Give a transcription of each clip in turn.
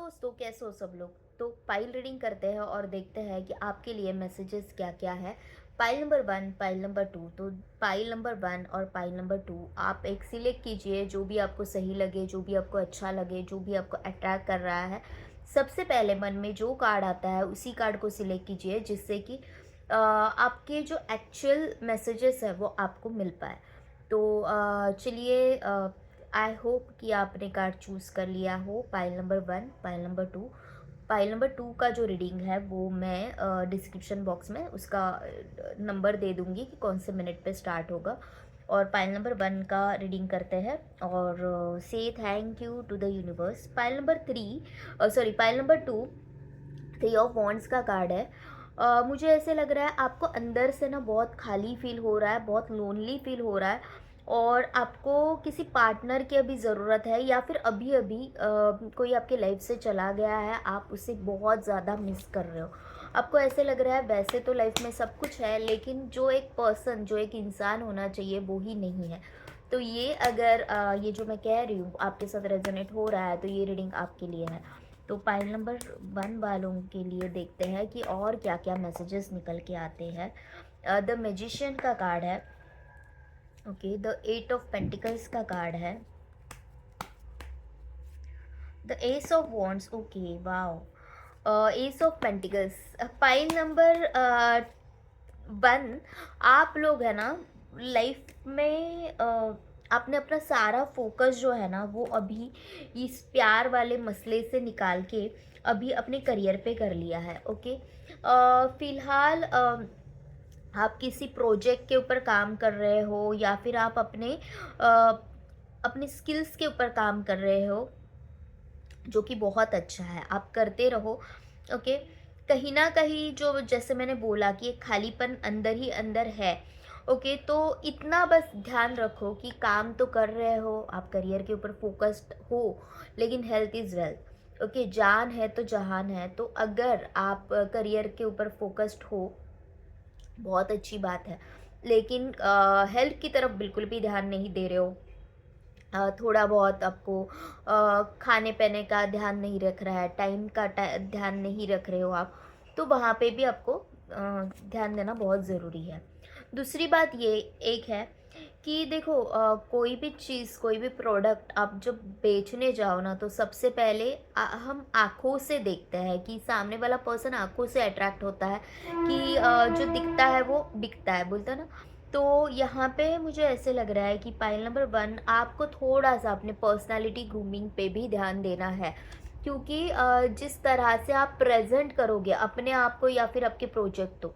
दोस्तों, कैसे हो सब लोग। तो पाइल रीडिंग करते हैं और देखते हैं कि आपके लिए मैसेजेस क्या क्या है। Pile number 1, pile number 2। तो पाइल नंबर 1 और पाइल नंबर 2 आप एक सिलेक्ट कीजिए, जो भी आपको सही लगे, जो भी आपको अच्छा लगे, जो भी आपको अट्रैक्ट कर रहा है। सबसे पहले मन में जो कार्ड आता है उसी कार्ड को सिलेक्ट कीजिए, जिससे कि आपके जो एक्चुअल मैसेजेस है वो आपको मिल पाए। तो चलिए, आई होप कि आपने कार्ड चूज़ कर लिया हो। Pile number 1, pile number 2। Pile number 2 का जो रीडिंग है वो मैं डिस्क्रिप्शन बॉक्स में उसका नंबर दे दूँगी कि कौन से मिनट पे स्टार्ट होगा। और पाइल नंबर 1 का रीडिंग करते हैं और say thank you to the universe. Pile number 3, sorry, pile number 2 three of wands का कार्ड है। मुझे ऐसे लग रहा है आपको अंदर से ना बहुत खाली फील हो रहा है, बहुत लोनली फील हो रहा है और आपको किसी पार्टनर की अभी ज़रूरत है, या फिर अभी अभी कोई आपके लाइफ से चला गया है, आप उसे बहुत ज़्यादा मिस कर रहे हो। आपको ऐसे लग रहा है वैसे तो लाइफ में सब कुछ है, लेकिन जो एक पर्सन, जो एक इंसान होना चाहिए वो ही नहीं है। तो ये अगर ये जो मैं कह रही हूँ आपके साथ रेजोनेट हो रहा है तो ये रीडिंग आपके लिए है। तो पाइल नंबर 1 वालों के लिए देखते हैं कि और क्या क्या मैसेजेस निकल के आते हैं। द मैजिशियन का कार्ड है। ओके, द 8 ऑफ पेंटिकल्स का कार्ड है। The S of wands. Okay, wow, S of pentacles. Pile number 1, आप लोग है ना लाइफ में आपने अपना सारा फोकस जो है ना वो अभी इस प्यार वाले मसले से निकाल के अभी अपने करियर पे कर लिया है। ओके, फिलहाल आप किसी प्रोजेक्ट के ऊपर काम कर रहे हो, या फिर आप अपने स्किल्स के ऊपर काम कर रहे हो, जो कि बहुत अच्छा है, आप करते रहो। ओके, कहीं ना कहीं जो जैसे मैंने बोला कि एक खालीपन अंदर ही अंदर है। ओके, तो इतना बस ध्यान रखो कि काम तो कर रहे हो, आप करियर के ऊपर फोकस्ड हो, लेकिन हेल्थ इज़ वेल्थ। ओके, जान है तो जहान है। तो अगर आप करियर के ऊपर फोकस्ड हो, बहुत अच्छी बात है, लेकिन हेल्थ की तरफ बिल्कुल भी ध्यान नहीं दे रहे हो, थोड़ा बहुत आपको खाने पीने का ध्यान नहीं रख रहा है, टाइम का ध्यान नहीं रख रहे हो आप, तो वहाँ पे भी आपको ध्यान देना बहुत ज़रूरी है। दूसरी बात ये एक है कि देखो, कोई भी चीज़, कोई भी प्रोडक्ट आप जब बेचने जाओ ना, तो सबसे पहले हम आँखों से देखते हैं कि सामने वाला पर्सन आँखों से अट्रैक्ट होता है कि जो दिखता है वो बिकता है, बोलता है ना। तो यहाँ पे मुझे ऐसे लग रहा है कि पाइल नंबर 1 आपको थोड़ा सा अपने पर्सनालिटी ग्रूमिंग पे भी ध्यान देना है, क्योंकि जिस तरह से आप प्रेजेंट करोगे अपने आप को या फिर आपके प्रोजेक्ट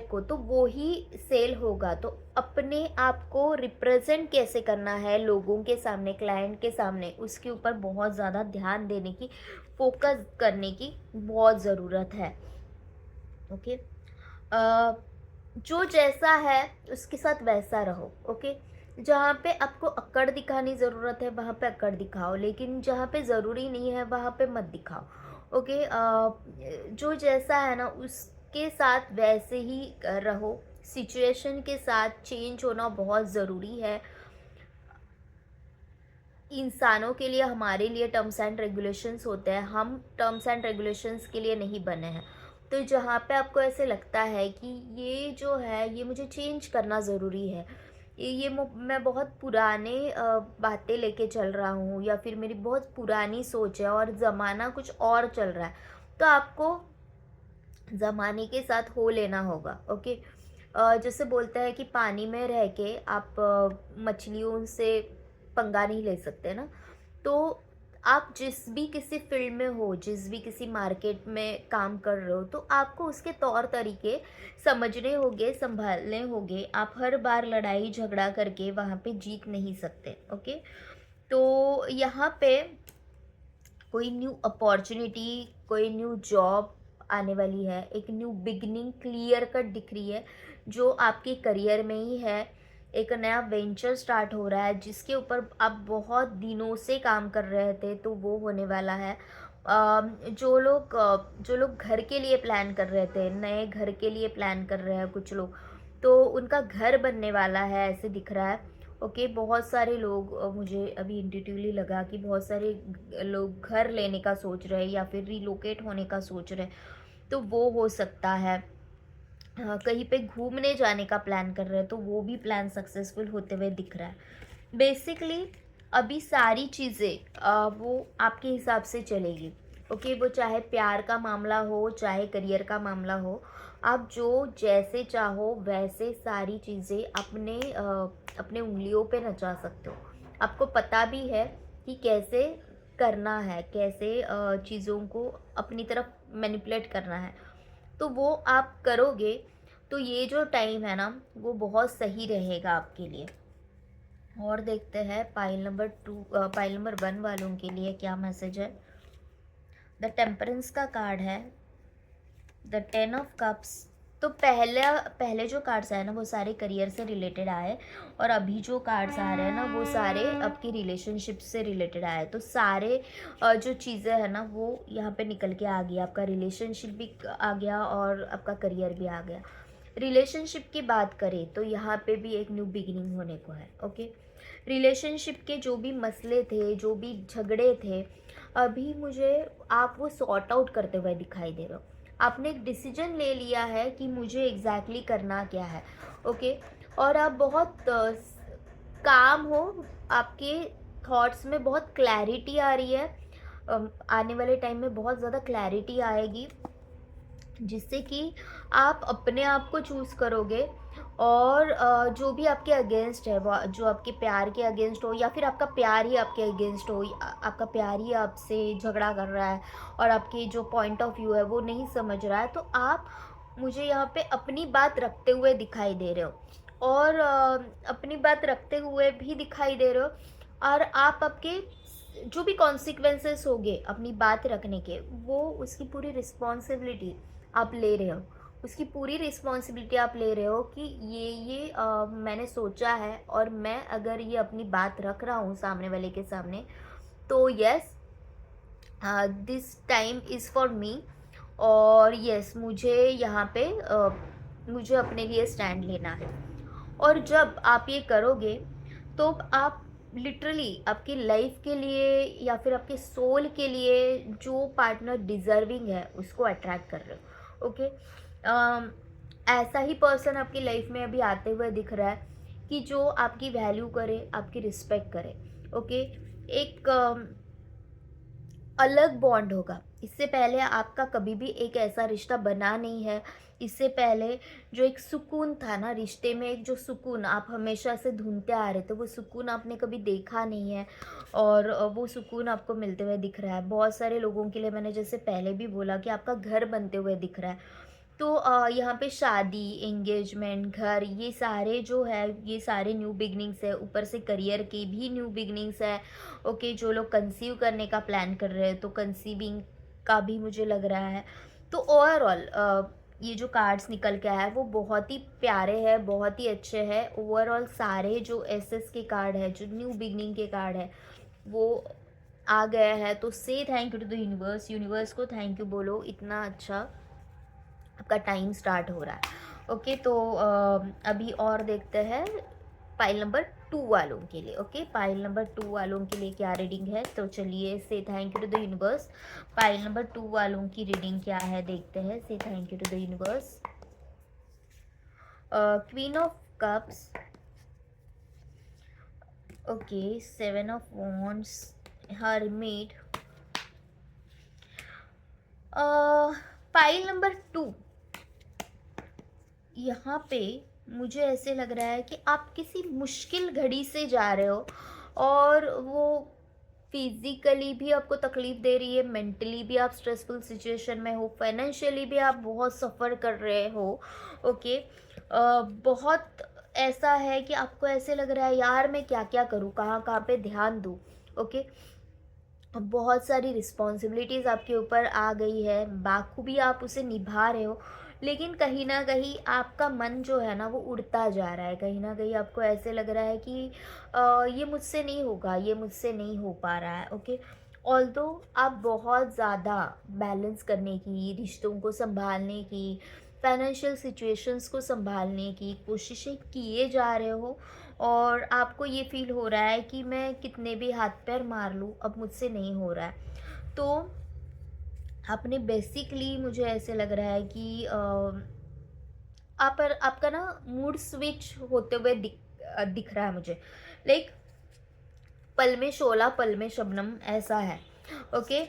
को, तो वो ही सेल होगा। तो अपने आप को रिप्रेजेंट कैसे करना है लोगों के सामने, क्लाइंट के सामने, उसके ऊपर बहुत ज़्यादा ध्यान देने की, फोकस करने की बहुत ज़रूरत है। ओके, जो जैसा है उसके साथ वैसा रहो। ओके, जहाँ पे आपको अक्कड़ दिखानी ज़रूरत है वहाँ पे अक्कड़ दिखाओ, लेकिन जहाँ पे ज़रूरी नहीं है वहाँ पे मत दिखाओ। ओके, जो जैसा है ना उसके साथ वैसे ही रहो। सिचुएशन के साथ चेंज होना बहुत ज़रूरी है। इंसानों के लिए, हमारे लिए टर्म्स एंड रेगुलेशंस होते हैं, हम टर्म्स एंड रेगुलेशंस के लिए नहीं बने हैं। तो जहाँ पे आपको ऐसे लगता है कि ये जो है ये मुझे चेंज करना ज़रूरी है, मैं बहुत पुराने बातें लेके चल रहा हूँ, या फिर मेरी बहुत पुरानी सोच है और ज़माना कुछ और चल रहा है, तो आपको ज़माने के साथ हो लेना होगा। ओके, जैसे बोलते हैं कि पानी में रह के आप मछलियों से पंगा नहीं ले सकते ना। तो आप जिस भी किसी फील्ड में हो, जिस भी किसी मार्केट में काम कर रहे हो, तो आपको उसके तौर तरीके समझने होंगे, संभालने होंगे। आप हर बार लड़ाई झगड़ा करके वहाँ पे जीत नहीं सकते। ओके, तो यहाँ पे कोई न्यू अपॉर्चुनिटी, कोई न्यू जॉब आने वाली है, एक न्यू बिगनिंग क्लियर कट दिख रही है, जो आपके करियर में ही है। एक नया वेंचर स्टार्ट हो रहा है जिसके ऊपर आप बहुत दिनों से काम कर रहे थे, तो वो होने वाला है। जो लोग घर के लिए प्लान कर रहे थे, नए घर के लिए प्लान कर रहे हैं कुछ लोग, तो उनका घर बनने वाला है, ऐसे दिख रहा है। ओके, बहुत सारे लोग मुझे अभी इंट्यूटिवली लगा कि बहुत सारे लोग घर लेने का सोच रहे हैं या फिर रिलोकेट होने का सोच रहे हैं, तो वो हो सकता है। कहीं पे घूमने जाने का प्लान कर रहे हैं तो वो भी प्लान सक्सेसफुल होते हुए दिख रहा है। बेसिकली अभी सारी चीज़ें वो आपके हिसाब से चलेगी। ओके, वो चाहे प्यार का मामला हो, चाहे करियर का मामला हो, आप जो जैसे चाहो वैसे सारी चीज़ें अपने उंगलियों पे नचा सकते हो। आपको पता भी है कि कैसे करना है, कैसे चीज़ों को अपनी तरफ मैनिपुलेट करना है। तो वो आप करोगे तो ये जो टाइम है ना वो बहुत सही रहेगा आपके लिए। और देखते हैं पाइल नंबर 1 वालों के लिए क्या मैसेज है। द टेम्परेंस का कार्ड है, द 10 ऑफ कप्स। तो पहले जो कार्ड्स आए ना वो सारे करियर से रिलेटेड आए, और अभी जो कार्ड्स आ रहे हैं ना वो सारे आपकी रिलेशनशिप से रिलेटेड आए। तो सारे जो चीज़ें हैं ना वो यहाँ पे निकल के आ गई। आपका रिलेशनशिप भी आ गया और आपका करियर भी आ गया। रिलेशनशिप की बात करें तो यहाँ पे भी एक न्यू बिगिनिंग होने को है। ओके, रिलेशनशिप के जो भी मसले थे, जो भी झगड़े थे, अभी मुझे आप वो सॉर्ट आउट करते हुए दिखाई दे रहे हो। आपने एक डिसीजन ले लिया है कि मुझे एग्जैक्टली करना क्या है। ओके, और आप बहुत काम हो, आपके थॉट्स में बहुत क्लैरिटी आ रही है। आने वाले टाइम में बहुत ज़्यादा क्लैरिटी आएगी, जिससे कि आप अपने आप को चूज़ करोगे। और जो भी आपके अगेंस्ट है, वो जो आपके प्यार के अगेंस्ट हो या फिर आपका प्यार ही आपके अगेंस्ट हो, आपका प्यार ही आपसे झगड़ा कर रहा है और आपकी जो पॉइंट ऑफ व्यू है वो नहीं समझ रहा है, तो आप मुझे यहाँ पे अपनी बात रखते हुए दिखाई दे रहे हो। और अपनी बात रखते हुए भी दिखाई दे रहे हो, और आप आपके जो भी कॉन्सिक्वेंसेस होंगे अपनी बात रखने के, वो उसकी पूरी रिस्पॉन्सिबिलिटी आप ले रहे हो। उसकी पूरी रिस्पॉन्सिबिलिटी आप ले रहे हो कि मैंने सोचा है, और मैं अगर ये अपनी बात रख रहा हूँ सामने वाले के सामने, तो yes, this time is for me. और यस, मुझे यहाँ पे मुझे अपने लिए स्टैंड लेना है। और जब आप ये करोगे तो आप लिटरली आपकी लाइफ के लिए या फिर आपके सोल के लिए जो पार्टनर डिजर्विंग है उसको अट्रैक्ट कर रहे हो। ओके, ऐसा ही पर्सन आपकी लाइफ में अभी आते हुए दिख रहा है कि जो आपकी वैल्यू करे, आपकी रिस्पेक्ट करे। ओके, एक अलग बॉन्ड होगा। इससे पहले आपका कभी भी एक ऐसा रिश्ता बना नहीं है। इससे पहले जो एक सुकून था ना रिश्ते में, एक जो सुकून आप हमेशा से ढूंढते आ रहे थे, वो सुकून आपने कभी देखा नहीं है। और वो सुकून आपको मिलते हुए दिख रहा है। बहुत सारे लोगों के लिए मैंने जैसे पहले भी बोला कि आपका घर बनते हुए दिख रहा है। तो यहाँ पे शादी, एंगेजमेंट, घर, ये सारे जो है ये सारे न्यू बिगनिंग्स है। ऊपर से करियर की भी न्यू बिगनिंग्स है। ओके, जो लोग कंसीव करने का प्लान कर रहे हैं तो कंसीविंग का भी मुझे लग रहा है। तो ओवरऑल ये जो कार्ड्स निकल के आया है वो बहुत ही प्यारे हैं, बहुत ही अच्छे हैं। ओवरऑल सारे जो एसएस के कार्ड है, जो न्यू बिगनिंग के कार्ड है, वो आ गया है। तो say thank you to the universe. Universe को थैंक यू बोलो, इतना अच्छा आपका टाइम स्टार्ट हो रहा है। ओके, तो अभी और देखते हैं पाइल नंबर 2 वालों के लिए। ओके, पाइल नंबर 2 वालों के लिए क्या रीडिंग है, तो चलिए say thank you to the universe. Pile number 2 वालों की रीडिंग क्या है देखते हैं। Say thank you to the universe. Queen of cups, okay, 7 of wands, hermit. Pile number 2, यहाँ पे मुझे ऐसे लग रहा है कि आप किसी मुश्किल घड़ी से जा रहे हो, और वो फिजिकली भी आपको तकलीफ दे रही है, मेंटली भी आप स्ट्रेसफुल सिचुएशन में हो, फाइनेंशियली भी आप बहुत सफ़र कर रहे हो। ओके, बहुत ऐसा है कि आपको ऐसे लग रहा है यार मैं क्या क्या करूँ, कहाँ कहाँ पे ध्यान दूँ। ओके, बहुत सारी रिस्पॉन्सिबिलिटीज़ आपके ऊपर आ गई है, बाखूबी आप उसे निभा रहे हो, लेकिन कहीं ना कहीं आपका मन जो है ना वो उड़ता जा रहा है। कहीं ना कहीं आपको ऐसे लग रहा है कि ये मुझसे नहीं होगा, ये मुझसे नहीं हो पा रहा है। ओके, ऑल्दो आप बहुत ज़्यादा बैलेंस करने की, रिश्तों को संभालने की, फाइनेंशियल सिचुएशंस को संभालने की कोशिशें किए जा रहे हो, और आपको ये फ़ील हो रहा है कि मैं कितने भी हाथ पैर मार लूँ, अब मुझसे नहीं हो रहा है। तो आपने बेसिकली, मुझे ऐसे लग रहा है कि आपका ना मूड स्विच होते हुए दिख रहा है मुझे। लाइक पल में शोला पल में शबनम, ऐसा है। ओके,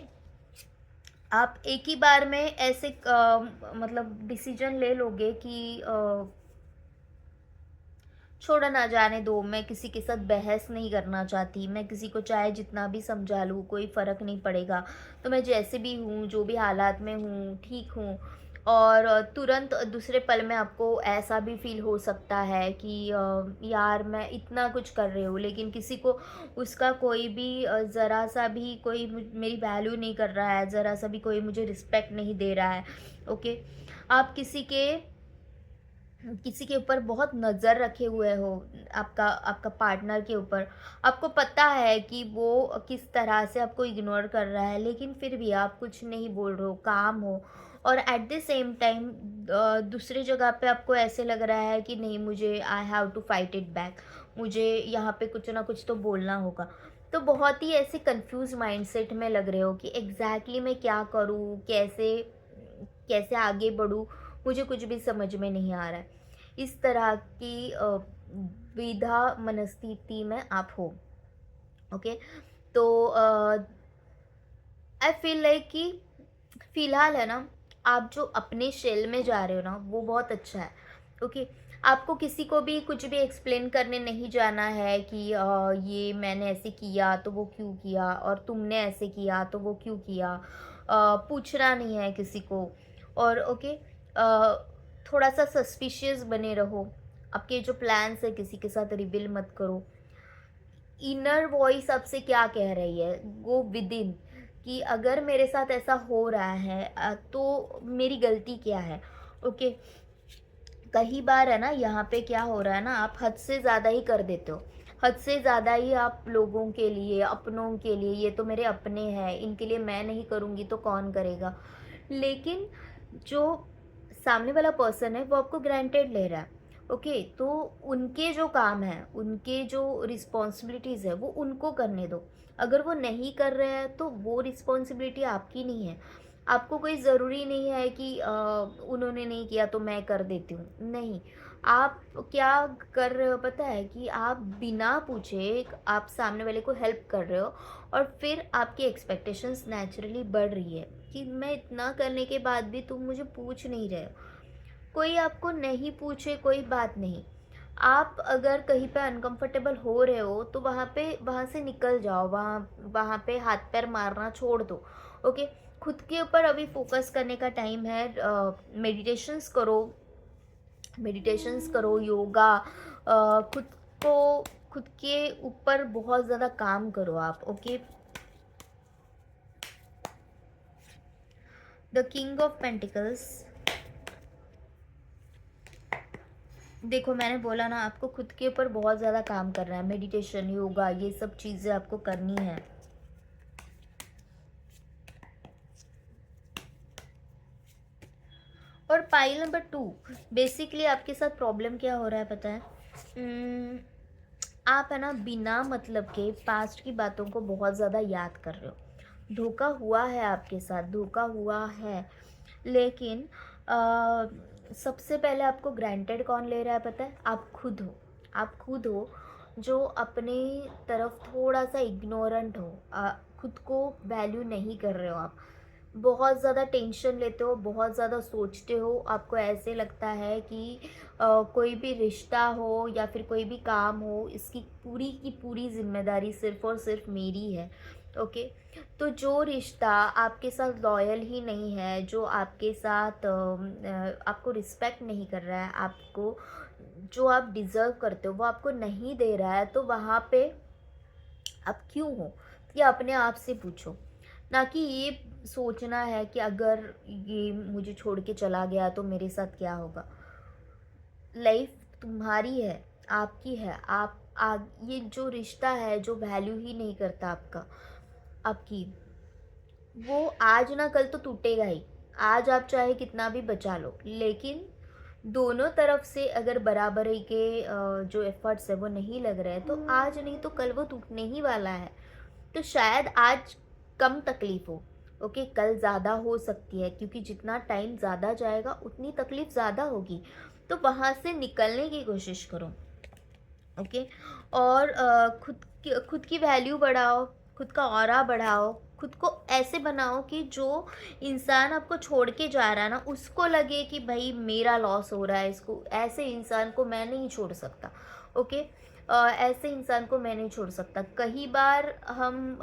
आप एक ही बार में ऐसे मतलब डिसीजन ले लोगे कि छोड़ो ना, जाने दो, मैं किसी के साथ बहस नहीं करना चाहती, मैं किसी को चाहे जितना भी समझा लूँ कोई फ़र्क नहीं पड़ेगा, तो मैं जैसे भी हूँ, जो भी हालात में हूँ, ठीक हूँ। और तुरंत दूसरे पल में आपको ऐसा भी फ़ील हो सकता है कि यार मैं इतना कुछ कर रही हूँ, लेकिन किसी को उसका कोई भी ज़रा सा भी कोई मेरी वैल्यू नहीं कर रहा है, ज़रा सा भी कोई मुझे रिस्पेक्ट नहीं दे रहा है। ओके, आप किसी के ऊपर बहुत नज़र रखे हुए हो, आपका आपका पार्टनर के ऊपर। आपको पता है कि वो किस तरह से आपको इग्नोर कर रहा है, लेकिन फिर भी आप कुछ नहीं बोल रहे हो, काम हो। और एट द सेम टाइम दूसरी जगह पे आपको ऐसे लग रहा है कि नहीं, मुझे I have to fight it back, मुझे यहाँ पे कुछ ना कुछ तो बोलना होगा। तो बहुत ही ऐसे कंफ्यूज माइंडसेट में लग रहे हो कि एग्जैक्टली मैं क्या करूँ, कैसे कैसे आगे बढ़ूँ, मुझे कुछ भी समझ में नहीं आ रहा है। इस तरह की द्विधा मनस्थिति में आप हो। ओके, तो आई फील लाइक कि फ़िलहाल है ना, आप जो अपने शेल में जा रहे हो ना, वो बहुत अच्छा है। ओके, आपको किसी को भी कुछ भी एक्सप्लेन करने नहीं जाना है कि ये मैंने ऐसे किया तो वो क्यों किया, और तुमने ऐसे किया तो वो क्यों किया। पूछना नहीं है किसी को। और ओके, थोड़ा सा सस्पिशियस बने रहो। आपके जो प्लान्स है किसी के साथ रिवील मत करो। इनर वॉइस आपसे क्या कह रही है, गो विद इन, कि अगर मेरे साथ ऐसा हो रहा है तो मेरी गलती क्या है। ओके, कई बार है ना, यहाँ पे क्या हो रहा है ना, आप हद से ज़्यादा ही कर देते हो। हद से ज़्यादा ही आप लोगों के लिए, अपनों के लिए, ये तो मेरे अपने हैं, इनके लिए मैं नहीं करूँगी तो कौन करेगा। लेकिन जो सामने वाला पर्सन है वो आपको ग्रांटेड ले रहा है। ओके, तो उनके जो काम है, उनके जो रिस्पॉन्सिबिलिटीज़ है, वो उनको करने दो। अगर वो नहीं कर रहे हैं तो वो रिस्पॉन्सिबिलिटी आपकी नहीं है। आपको कोई ज़रूरी नहीं है कि उन्होंने नहीं किया तो मैं कर देती हूँ, नहीं। आप क्या कर रहे हो पता है, कि आप बिना पूछे आप सामने वाले को हेल्प कर रहे हो, और फिर आपकी एक्सपेक्टेशंस नेचुरली बढ़ रही है कि मैं इतना करने के बाद भी तुम मुझे पूछ नहीं रहे हो। कोई आपको नहीं पूछे कोई बात नहीं। आप अगर कहीं पे अनकंफर्टेबल हो रहे हो तो वहाँ से निकल जाओ, वहाँ पे हाथ पैर मारना छोड़ दो। ओके, खुद के ऊपर अभी फोकस करने का टाइम है। मेडिटेशंस करो, योगा, खुद को, खुद के ऊपर बहुत ज़्यादा काम करो आप। Okay, the king of pentacles. देखो, मैंने बोला ना, आपको खुद के ऊपर बहुत ज़्यादा काम करना है। मेडिटेशन, योगा, ये सब चीज़ें आपको करनी है। और पाइल नंबर 2, बेसिकली आपके साथ प्रॉब्लम क्या हो रहा है पता है। आप है ना, बिना मतलब के पास्ट की बातों को बहुत ज़्यादा याद कर रहे हो। धोखा हुआ है आपके साथ, धोखा हुआ है, लेकिन सबसे पहले आपको ग्रांटेड कौन ले रहा है पता है, आप खुद हो। आप खुद हो जो अपने तरफ थोड़ा सा इग्नोरेंट हो, खुद को वैल्यू नहीं कर रहे हो आप। बहुत ज़्यादा टेंशन लेते हो, बहुत ज़्यादा सोचते हो। आपको ऐसे लगता है कि कोई भी रिश्ता हो या फिर कोई भी काम हो, इसकी पूरी की पूरी जिम्मेदारी सिर्फ़ और सिर्फ मेरी है। ओके, तो जो रिश्ता आपके साथ लॉयल ही नहीं है, जो आपके साथ आपको रिस्पेक्ट नहीं कर रहा है, आपको जो आप डिज़र्व करते हो वो आपको नहीं दे रहा है, तो वहाँ पे आप क्यों हो, ये अपने आप से पूछो। ना कि ये सोचना है कि अगर ये मुझे छोड़ के चला गया तो मेरे साथ क्या होगा। लाइफ तुम्हारी है, आपकी है। ये जो रिश्ता है, जो वैल्यू ही नहीं करता आपकी, वो आज ना कल तो टूटेगा ही। आज आप चाहे कितना भी बचा लो, लेकिन दोनों तरफ से अगर बराबरी के जो एफर्ट्स है वो नहीं लग रहे हैं, तो आज नहीं तो कल वो टूटने ही वाला है। तो शायद आज कम तकलीफ हो, ओके, कल ज़्यादा हो सकती है, क्योंकि जितना टाइम ज़्यादा जाएगा उतनी तकलीफ ज़्यादा होगी। तो वहाँ से निकलने की कोशिश करो, ओके। और खुद की वैल्यू बढ़ाओ, खुद का ऑरा बढ़ाओ, खुद को ऐसे बनाओ कि जो इंसान आपको छोड़ के जा रहा है ना, उसको लगे कि भाई मेरा लॉस हो रहा है, इसको, ऐसे इंसान को मैं नहीं छोड़ सकता, ओके। ऐसे इंसान को मैं नहीं छोड़ सकता। कई बार हम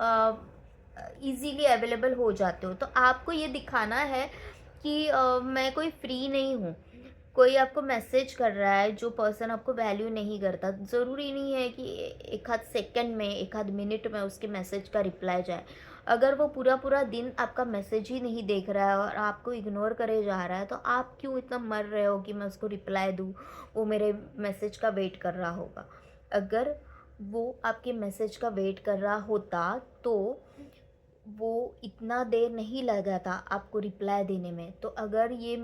इजीली अवेलेबल हो जाते हो, तो आपको ये दिखाना है कि मैं कोई फ्री नहीं हूँ। कोई आपको मैसेज कर रहा है, जो पर्सन आपको वैल्यू नहीं करता, ज़रूरी नहीं है कि एक आध सेकंड में, एक आध मिनट में उसके मैसेज का रिप्लाई जाए। अगर वो पूरा पूरा दिन आपका मैसेज ही नहीं देख रहा है और आपको इग्नोर करे जा रहा है, तो आप क्यों इतना मर रहे हो कि मैं उसको रिप्लाई दूँ, वो मेरे मैसेज का वेट कर रहा होगा। अगर वो आपके मैसेज का वेट कर रहा होता, तो वो इतना देर नहीं लगा था आपको रिप्लाई देने में। तो अगर ये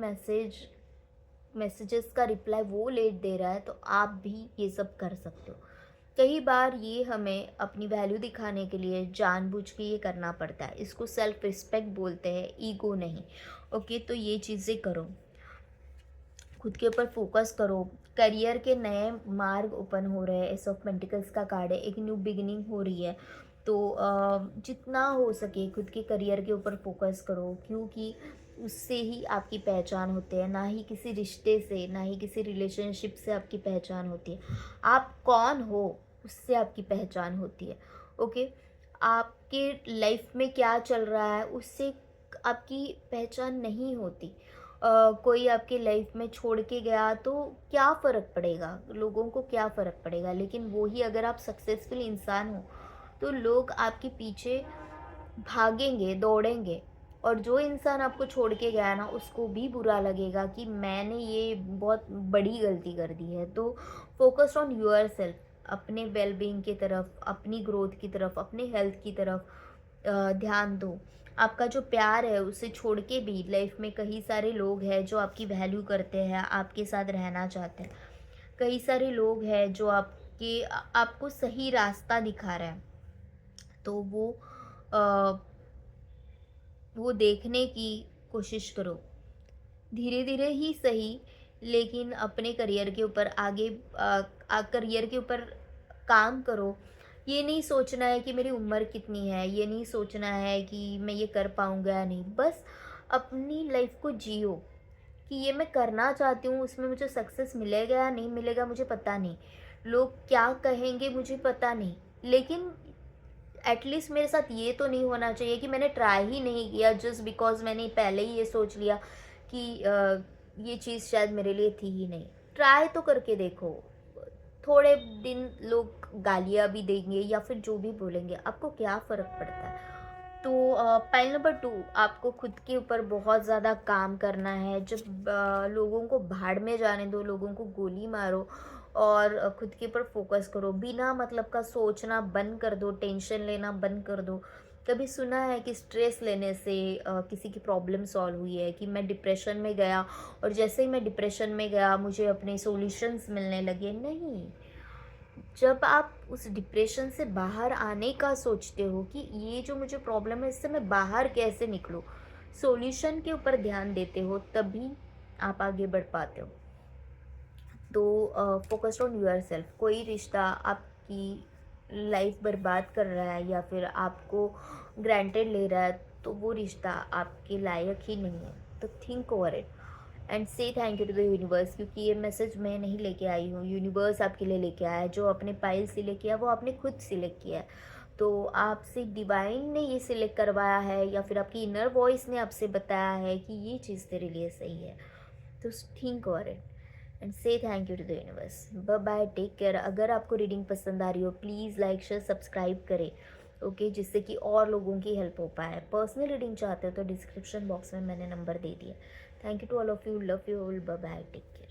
मैसेजेस का रिप्लाई वो लेट दे रहा है, तो आप भी ये सब कर सकते हो। कई बार ये हमें अपनी वैल्यू दिखाने के लिए जानबूझ के ये करना पड़ता है। इसको सेल्फ रिस्पेक्ट बोलते हैं, ईगो नहीं, ओके। तो ये चीज़ें करो, खुद के ऊपर फोकस करो। करियर के नए मार्ग ओपन हो रहे हैं, एस ऑफ पेंटिकल्स का कार्ड है, एक न्यू बिगिनिंग हो रही है। तो जितना हो सके खुद के करियर के ऊपर फोकस करो, क्योंकि उससे ही आपकी पहचान होती है, ना ही किसी रिश्ते से, ना ही किसी रिलेशनशिप से आपकी पहचान होती है। आप कौन हो, उससे आपकी पहचान होती है, ओके। आपके लाइफ में क्या चल रहा है, उससे आपकी पहचान नहीं होती। कोई आपके लाइफ में छोड़ के गया तो क्या फ़र्क पड़ेगा, लोगों को क्या फ़र्क पड़ेगा। लेकिन वो ही अगर आप सक्सेसफुल इंसान हो, तो लोग आपके पीछे भागेंगे, दौड़ेंगे। और जो इंसान आपको छोड़ के गया ना, उसको भी बुरा लगेगा कि मैंने ये बहुत बड़ी गलती कर दी है। तो फोकस ऑन यूर सेल्फ, अपने वेलबींग की तरफ, अपनी ग्रोथ की तरफ, अपने हेल्थ की तरफ ध्यान दो। आपका जो प्यार है उसे छोड़ के भी लाइफ में कई सारे लोग हैं जो आपकी वैल्यू करते हैं, आपके साथ रहना चाहते हैं। कई सारे लोग हैं जो आपको सही रास्ता दिखा रहे हैं। तो वो देखने की कोशिश करो, धीरे धीरे ही सही, लेकिन अपने करियर के ऊपर करियर के ऊपर काम करो। ये नहीं सोचना है कि मेरी उम्र कितनी है, ये नहीं सोचना है कि मैं ये कर पाऊँगा या नहीं। बस अपनी लाइफ को जियो कि ये मैं करना चाहती हूँ, उसमें मुझे सक्सेस मिलेगा या नहीं मिलेगा मुझे पता नहीं, लोग क्या कहेंगे मुझे पता नहीं, लेकिन एटलीस्ट मेरे साथ ये तो नहीं होना चाहिए कि मैंने ट्राई ही नहीं किया जस्ट बिकॉज मैंने पहले ही ये सोच लिया कि ये चीज़ शायद मेरे लिए थी ही नहीं। ट्राई तो करके देखो। थोड़े दिन लोग गालियाँ भी देंगे या फिर जो भी बोलेंगे, आपको क्या फ़र्क पड़ता है। तो पॉइंट नंबर 2, आपको खुद के ऊपर बहुत ज़्यादा काम करना है। जब लोगों को भाड़ में जाने दो, लोगों को गोली मारो और खुद के ऊपर फोकस करो। बिना मतलब का सोचना बंद कर दो, टेंशन लेना बंद कर दो। कभी सुना है कि स्ट्रेस लेने से किसी की प्रॉब्लम सॉल्व हुई है, कि मैं डिप्रेशन में गया और जैसे ही मैं डिप्रेशन में गया मुझे अपने सॉल्यूशंस मिलने लगे? नहीं। जब आप उस डिप्रेशन से बाहर आने का सोचते हो कि ये जो मुझे प्रॉब्लम है इससे मैं बाहर कैसे निकलूँ, सॉल्यूशन के ऊपर ध्यान देते हो, तभी आप आगे बढ़ पाते हो। तो फोकस्ड ऑन यूर सेल्फ। कोई रिश्ता आपकी लाइफ बर्बाद कर रहा है या फिर आपको ग्रांटेड ले रहा है, तो वो रिश्ता आपके लायक ही नहीं है। तो think over it and say thank you to the universe, क्योंकि ये मैसेज मैं नहीं लेके आई हूँ, यूनिवर्स आपके लिए लेके आया है। जो अपने पाइल सिलेक्ट किया वो आपने खुद सिलेक्ट किया है। तो आपसे डिवाइन ने ये सिलेक्ट करवाया है या फिर आपकी इनर वॉइस ने आपसे बताया है कि ये चीज़ तेरे लिए सही है। तो think over it and say thank you to the universe. Bye bye, take care. अगर आपको रीडिंग पसंद आ रही हो, प्लीज़ लाइक शेयर सब्सक्राइब करें, ओके, जिससे कि और लोगों की हेल्प हो पाए। पर्सनल रीडिंग चाहते हो तो डिस्क्रिप्शन बॉक्स में मैंने नंबर दे दिया। Thank you to all of you, love you all, bye bye, take care.